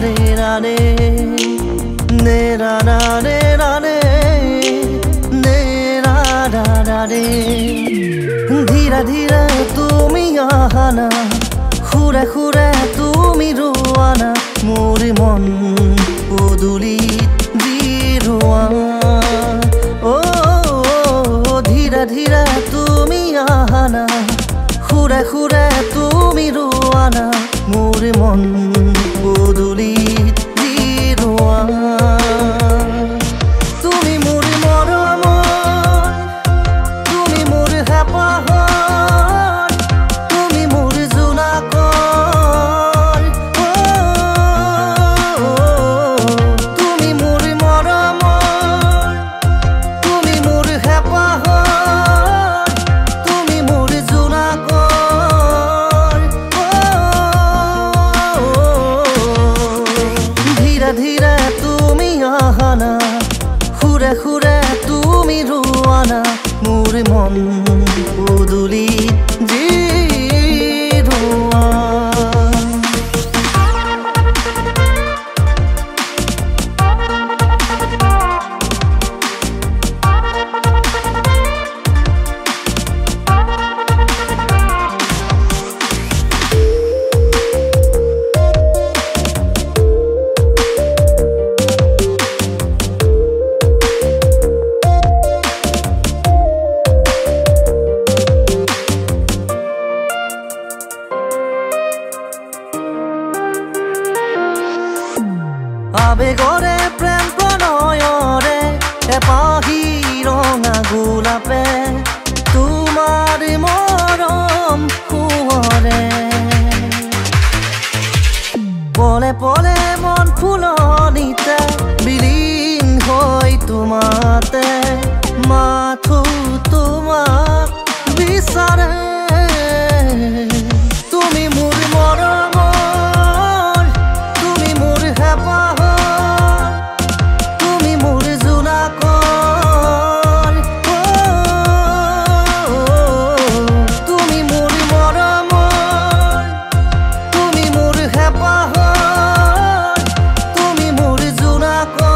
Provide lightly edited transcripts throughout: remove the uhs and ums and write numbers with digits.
re na re ne ra na re na re ne ra ra ra re dhira dhira tumi ahana khure khure tumi roana mor mon podulit diroa oh dhira dhira tumi ahana khure khure tumi roana mor mon podulit diroa tumi mor moramor tumi mor hapahor tumi mor junakor tumi mor moramor tumi mor hapahor tumi mor junakor dhira dhira tumi ahana khure khure tumi roana mor mon podulit diroa আবেগরে প্রেম প্রণয়রে এপাহি রঙা গোলাপে তোমার মরম কুঁৱৰে পলে পলে মন ফুলনিতে বিলীন হৈ তোমাতে মাথো তোমাক বিচাৰে তুমি মোৰ মৰমৰ তুমি মোৰ হেঁপাহৰ তুমি মোৰ জোনাকৰ তুমি মোৰ মৰমৰ তুমি মোৰ হেঁপাহৰ তুমি মোৰ জোনাকৰ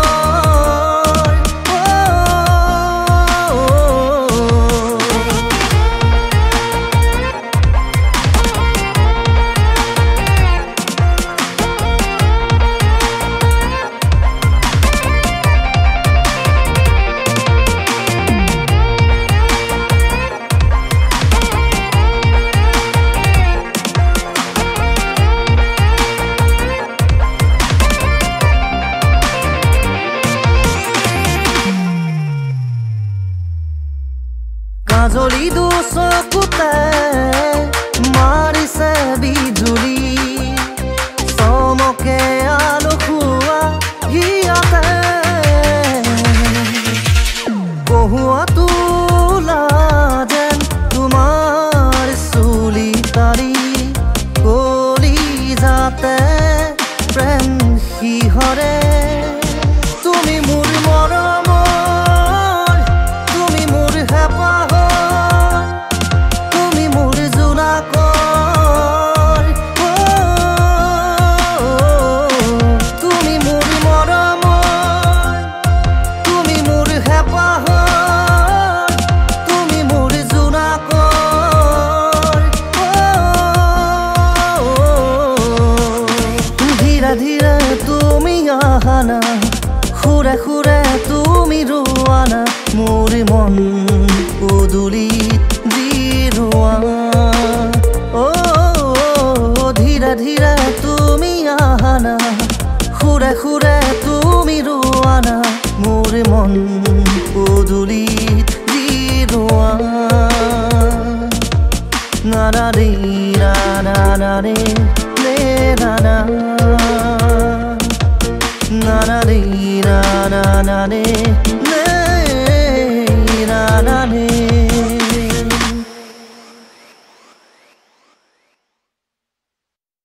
কাজলি দুচকুতে মাৰিছে বিজুলি চমকে আলসুৱা হিয়াতে কহুৱা তোলা যেন তোমাৰ চুলি তাৰি কলিজাতে প্ৰেম শিহৰে তুমি মোৰ মৰমৰ তুমি মোৰ হেঁপাহৰ তুমি মোৰ জোনাকৰ তুমি মোৰ মৰমৰ তুমি মোৰ হেঁপাহৰ তুমি মোৰ জোনাকৰ ধীৰে ধীৰে তুমি আহানা খুৰে খুৰে তুমি ৰোৱানা মোৰ মন পদুলিত দিৰোৱা ধীৰে ধীৰে তুমি আহানা খুৰে খুৰে তুমি ৰোৱানা মোৰ মন পদুলিত দিৰোৱা নানাৰে নানাৰে নে নানা নানাৰে নানাৰে নে